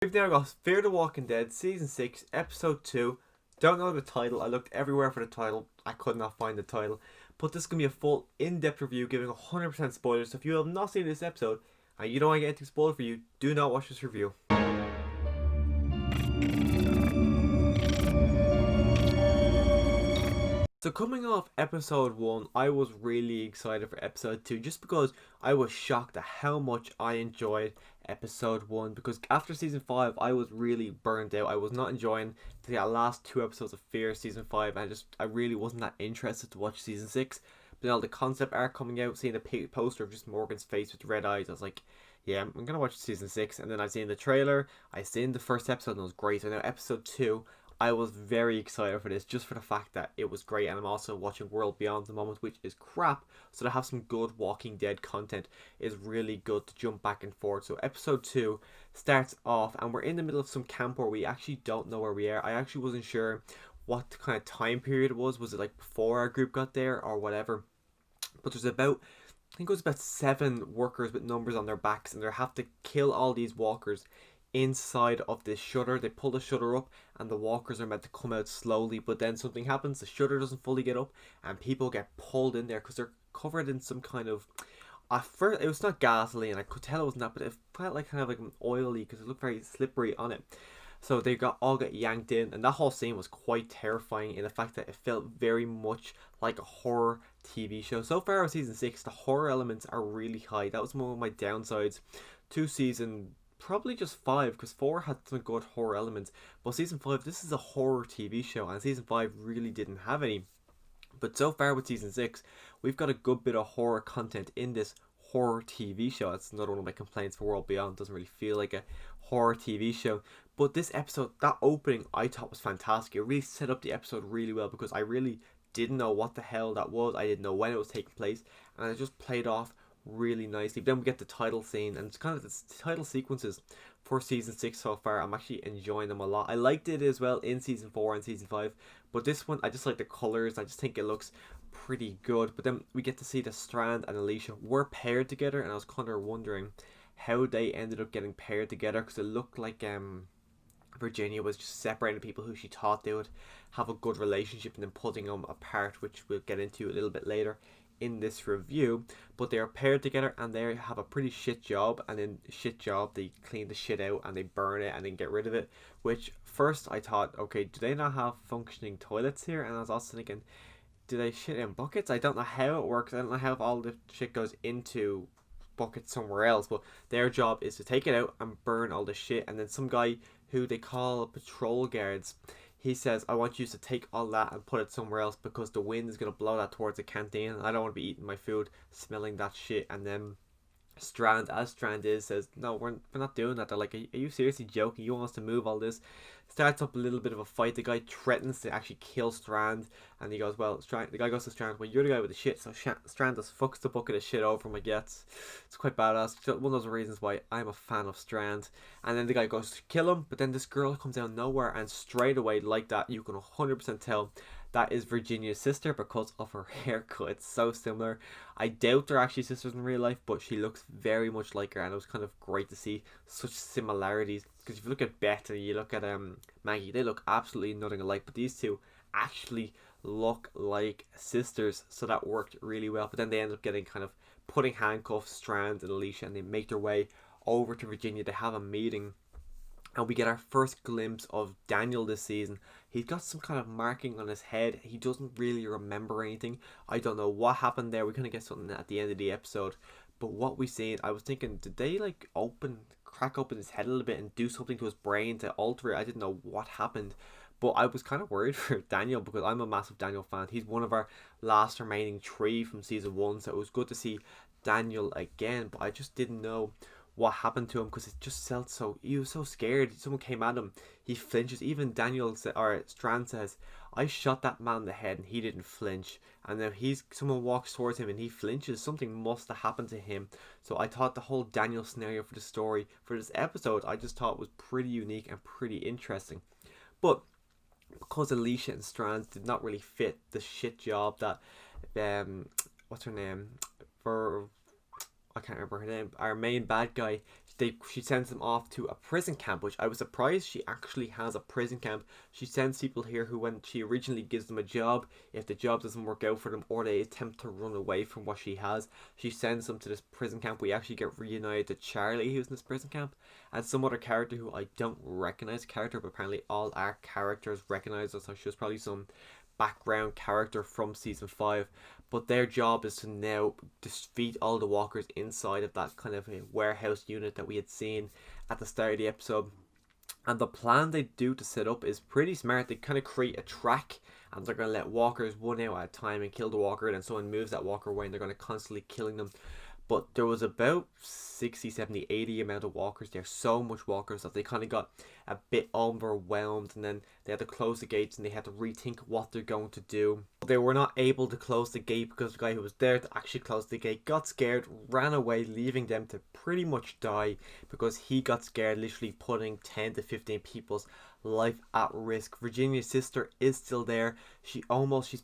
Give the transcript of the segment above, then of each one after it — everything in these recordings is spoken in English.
We've now got Fear the Walking Dead Season 6, Episode 2. Don't know the title. I looked everywhere for the title. I could not find the title. But this is going to be a full, in-depth review giving 100% spoilers. So if you have not seen this episode and you don't want to get anything spoiled for you, do not watch this review. So coming off episode 1, I was really excited for episode 2 just because I was shocked at how much I enjoyed episode 1, because after season 5 I was really burned out. I was not enjoying the last 2 episodes of Fear season 5, and I really wasn't that interested to watch season 6. But then all the concept art coming out, seeing the poster of just Morgan's face with red eyes, I was like, yeah, I'm gonna watch season 6. And then I've seen the trailer, I seen the first episode and it was great. So now episode 2, I was very excited for this, just for the fact that it was great. And I'm also watching World Beyond at the moment, which is crap. So to have some good Walking Dead content is really good to jump back and forth. So episode 2 starts off and we're in the middle of some camp where we actually don't know where we are. I actually wasn't sure what kind of time period it was. Was it like before our group got there or whatever? But there's about, I think it was about 7 workers with numbers on their backs, and they have to kill all these walkers inside of this shutter. They pull the shutter up and the walkers are meant to come out slowly, but then something happens, the shutter doesn't fully get up and people get pulled in there because they're covered in some kind of, at first it was not gasoline, I could tell it wasn't that, but it felt like kind of like an oily because it looked very slippery on it. So they all get yanked in, and that whole scene was quite terrifying in the fact that it felt very much like a horror TV show. So far with season 6, the horror elements are really high. That was one of my downsides to season probably just 5, because 4 had some good horror elements, but season 5, this is a horror TV show, and season 5 really didn't have any. But so far with season 6, we've got a good bit of horror content in this horror TV show. That's another one of my complaints for World Beyond. It doesn't really feel like a horror TV show. But this episode, that opening, I thought was fantastic. It really set up the episode really well, because I really didn't know what the hell that was. I didn't know when it was taking place, and it just played off really nicely. But then we get the title scene, and it's kind of the title sequences for season 6 so far. I'm actually enjoying them a lot. I liked it as well in season 4 and season 5, but this one, I just like the colors. I just think it looks pretty good. But then we get to see the Strand and Alicia were paired together, and I was kind of wondering how they ended up getting paired together, because it looked like Virginia was just separating people who she thought they would have a good relationship and then putting them apart, which we'll get into a little bit later in this review. But they are paired together and they have a pretty shit job, and in shit job they clean the shit out and they burn it and then get rid of it, which first I thought, okay, do they not have functioning toilets here? And I was also thinking, do they shit in buckets? I don't know how it works. I don't know how all the shit goes into buckets somewhere else, but their job is to take it out and burn all the shit. And then some guy who they call patrol guards, he says, I want you to take all that and put it somewhere else, because the wind is going to blow that towards the canteen. I don't want to be eating my food smelling that shit. And then Strand, as Strand is, says, no, we're not doing that. They're like, are you seriously joking? You want us to move all this? Starts up a little bit of a fight. The guy threatens to actually kill Strand, and he goes, well, the guy goes to Strand, well, you're the guy with the shit. So Strand just fucks the bucket of shit over him. Like, yeah, it's quite badass. One of those reasons why I'm a fan of Strand. And then the guy goes to kill him, but then this girl comes out of nowhere, and straight away, like that, you can 100% tell that is Virginia's sister because of her haircut. It's so similar. I doubt they're actually sisters in real life, but she looks very much like her, and it was kind of great to see such similarities. Because if you look at Beth and you look at Maggie, they look absolutely nothing alike, but these two actually look like sisters, so that worked really well. But then they end up getting kind of putting handcuffs, Strand and Alicia, and they make their way over to Virginia. They have a meeting, and we get our first glimpse of Daniel this season. He's got some kind of marking on his head. He doesn't really remember anything. I don't know what happened there. We're going to get something at the end of the episode. But what we seen, I was thinking, did they like crack open his head a little bit and do something to his brain to alter it? I didn't know what happened. But I was kind of worried for Daniel, because I'm a massive Daniel fan. He's one of our last remaining 3 from season 1. So it was good to see Daniel again. But I just didn't know what happened to him, because it just felt so, he was so scared. Someone came at him, he flinches. Even Strand says, I shot that man in the head and he didn't flinch. And then someone walks towards him and he flinches. Something must have happened to him. So I thought the whole Daniel scenario for the story for this episode, I just thought was pretty unique and pretty interesting. But because Alicia and Strand did not really fit the shit job that what's her name, for I can't remember her name, our main bad guy, she sends them off to a prison camp, which I was surprised she actually has a prison camp. She sends people here who, when she originally gives them a job, if the job doesn't work out for them or they attempt to run away from what she has, she sends them to this prison camp. We actually get reunited to Charlie, who's in this prison camp, and some other character who I don't recognize but apparently all our characters recognize her, so she was probably some background character from season 5, but their job is to now defeat all the walkers inside of that kind of a warehouse unit that we had seen at the start of the episode. And the plan they do to set up is pretty smart. They kind of create a track, and they're going to let walkers one out at a time and kill the walker, and then someone moves that walker away and they're going to constantly killing them. But there was about 60, 70, 80 amount of walkers there. So much walkers that they kind of got a bit overwhelmed. And then they had to close the gates and they had to rethink what they're going to do. They were not able to close the gate because the guy who was there to actually close the gate got scared, ran away, leaving them to pretty much die. Because he got scared, literally putting 10 to 15 people's life at risk. Virginia's sister is still there. She's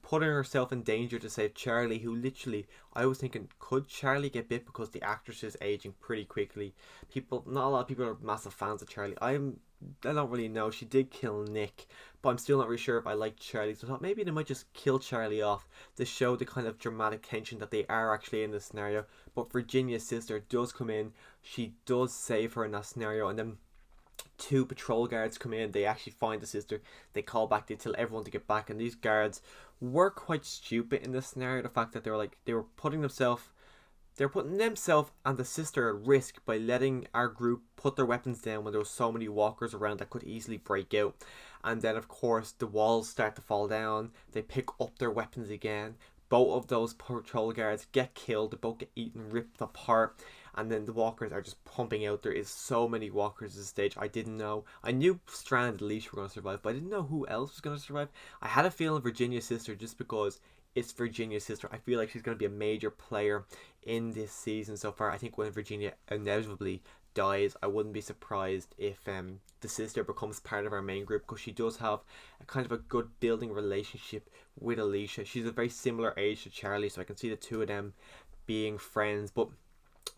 putting herself in danger to save Charlie, who literally, I was thinking, could Charlie get bit, because the actress is aging pretty quickly. Not a lot of people are massive fans of Charlie. I don't really know. She did kill Nick, but I'm still not really sure if I like Charlie, so I thought maybe they might just kill Charlie off to show the kind of dramatic tension that they are actually in this scenario. But Virginia's sister does come in. She does save her in that scenario, and then 2 patrol guards come in. They actually find the sister. They call back. They tell everyone to get back. And these guards were quite stupid in this scenario. The fact that they were putting themselves and the sister at risk by letting our group put their weapons down when there were so many walkers around that could easily break out. And then of course the walls start to fall down. They pick up their weapons again. Both of those patrol guards get killed. They both get eaten, ripped apart. And then the walkers are just pumping out. There is so many walkers at this stage. I didn't know. I knew Strand and Leash were going to survive, but I didn't know who else was going to survive. I had a feeling Virginia's sister, just because it's Virginia's sister. I feel like she's going to be a major player in this season so far. I think when Virginia inevitably dies, I wouldn't be surprised if the sister becomes part of our main group, because she does have a kind of a good building relationship with Alicia. She's a very similar age to Charlie, so I can see the two of them being friends. But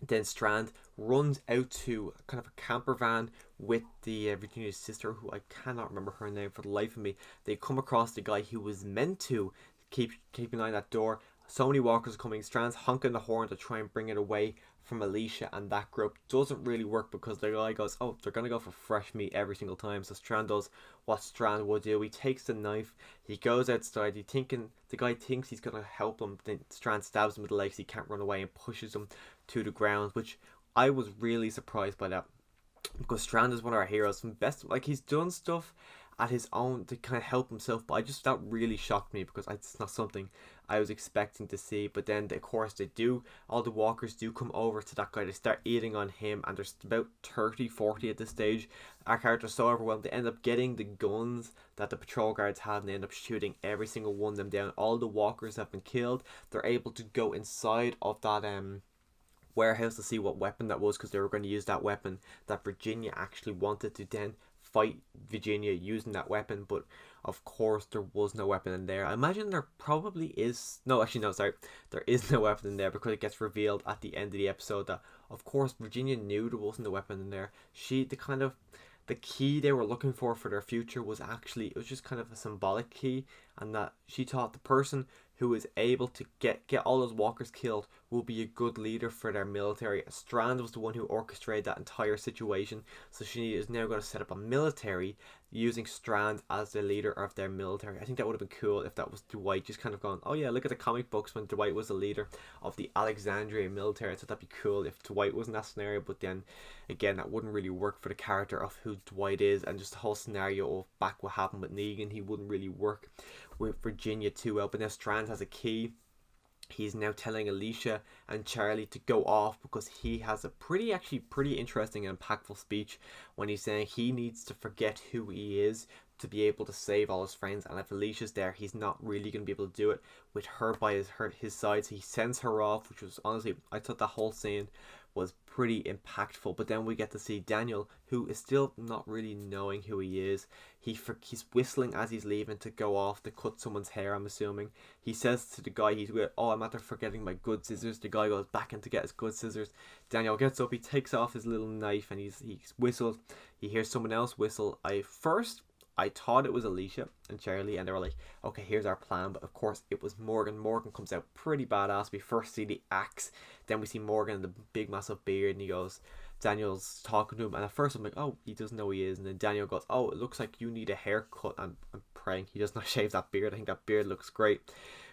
then Strand runs out to kind of a camper van with the Virginia's sister, who I cannot remember her name for the life of me. They come across the guy who was meant to keep an eye on that door. So many walkers are coming. Strand's honking the horn to try and bring it away from Alicia, and that group doesn't really work because the guy goes, oh, they're going to go for fresh meat every single time. So Strand does what Strand would do. He takes the knife, he goes outside, the guy thinks he's going to help him, then Strand stabs him with the legs, he can't run away, and pushes him to the ground, which I was really surprised by that, because Strand is one of our heroes from he's done stuff at his own to kind of help himself, but that really shocked me because it's not something I was expecting to see. But then of course all the walkers do come over to that guy. They start eating on him, and there's about 30-40 at this stage. Our character's so overwhelmed, they end up getting the guns that the patrol guards have, and they end up shooting every single one of them down. All the walkers have been killed. They're able to go inside of that warehouse to see what weapon that was, because they were going to use that weapon that Virginia actually wanted to then fight Virginia using that weapon. But of course there was no weapon in there. I imagine there probably is there is no weapon in there, because it gets revealed at the end of the episode that of course Virginia knew there wasn't a weapon in there. The key they were looking for their future was just kind of a symbolic key, and that she thought the person who is able to get all those walkers killed will be a good leader for their military. Strand was the one who orchestrated that entire situation, so she is now going to set up a military using Strand as the leader of their military. I think that would have been cool if that was Dwight, just kind of going, oh yeah, look at the comic books when Dwight was the leader of the Alexandria military. I thought that'd be cool if Dwight was in that scenario, but then again, that wouldn't really work for the character of who Dwight is, and just the whole scenario of back what happened with Negan. He wouldn't really work with Virginia too well. But now Strand has a key. He's now telling Alicia and Charlie to go off, because he has a pretty interesting and impactful speech when he's saying he needs to forget who he is to be able to save all his friends, and if Alicia's there, he's not really going to be able to do it with her by his side. So he sends her off, which was honestly, I thought that whole scene was pretty impactful. But then we get to see Daniel, who is still not really knowing who he is. He's whistling as he's leaving to go off to cut someone's hair, I'm assuming. He says to the guy he's with, "Oh, I'm after forgetting my good scissors." The guy goes back in to get his good scissors. Daniel gets up, he takes off his little knife, and he's whistles. He hears someone else whistle. I thought it was Alicia and Charlie, and they were like, "Okay, here's our plan." But of course, it was Morgan. Morgan comes out pretty badass. We first see the axe, then we see Morgan, the big massive beard, and he goes, Daniel's talking to him, and at first I'm like, "Oh, he doesn't know who he is." And then Daniel goes, "Oh, it looks like you need a haircut." I'm praying he does not shave that beard. I think that beard looks great.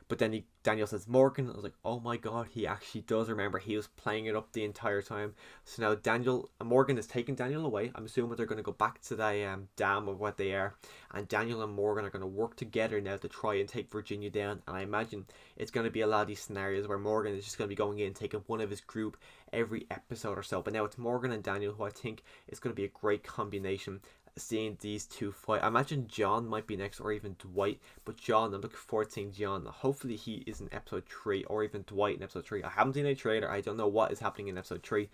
But then Daniel says Morgan. I was like, oh my god, he actually does remember. He was playing it up the entire time. So now Morgan is taking Daniel away. I'm assuming they're going to go back to that dam of what they are. And Daniel and Morgan are going to work together now to try and take Virginia down. And I imagine it's going to be a lot of these scenarios where Morgan is just going to be going in and taking one of his group every episode or so. But now it's Morgan and Daniel, who I think is going to be a great combination. Seeing these two fight. I imagine John might be next, or even Dwight. But John, I'm looking forward to seeing John. Hopefully he is in episode 3, or even Dwight in episode 3. I haven't seen a trailer. I don't know what is happening in episode 3.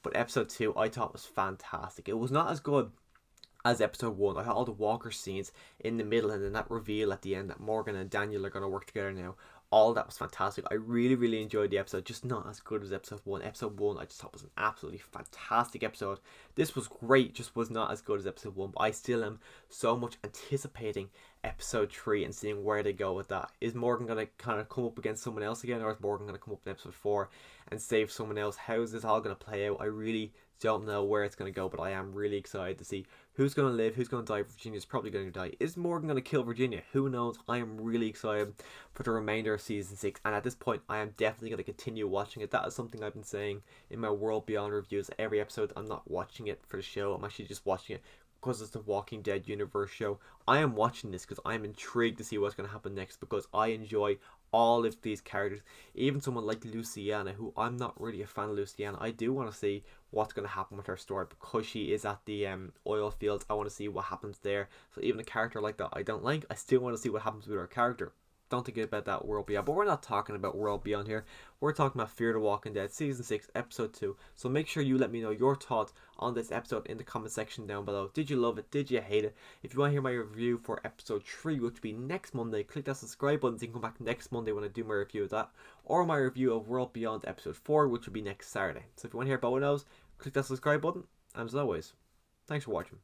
But episode 2 I thought was fantastic. It was not as good as episode 1. I thought all the Walker scenes in the middle, and then that reveal at the end that Morgan and Daniel are going to work together now. All that was fantastic. I really, really enjoyed the episode. Just not as good as episode 1. Episode 1 I just thought was an absolutely fantastic episode. This was great, just was not as good as episode 1. But I still am so much anticipating episode 3 and seeing where they go with that. Is Morgan going to kind of come up against someone else again, or is Morgan going to come up in episode 4 and save someone else? How is this all going to play out? I really don't know where it's going to go, but I am really excited to see who's going to live, who's going to die. Virginia's probably going to die. Is Morgan going to kill Virginia? Who knows? I am really excited for the remainder of season 6, and at this point I am definitely going to continue watching it. That is something I've been saying in my World Beyond reviews. Every episode, I'm not watching it for the show, I'm actually just watching it because it's the Walking Dead universe show. I am watching this because I'm intrigued to see what's going to happen next, because I enjoy all of these characters. Even someone like Luciana, who I'm not really a fan of Luciana. I do want to see what's going to happen with her story, because she is at the oil fields. I want to see what happens there. So even a character like that I don't like, I still want to see what happens with her character. Don't think about that World Beyond. But we're not talking about World Beyond here. We're talking about Fear the Walking Dead Season 6 Episode 2. So make sure you let me know your thoughts on this episode in the comment section down below. Did you love it? Did you hate it? If you want to hear my review for Episode 3, which will be next Monday, click that subscribe button so you can come back next Monday when I do my review of that. Or my review of World Beyond Episode 4, which will be next Saturday. So if you want to hear about those, click that subscribe button. And as always, thanks for watching.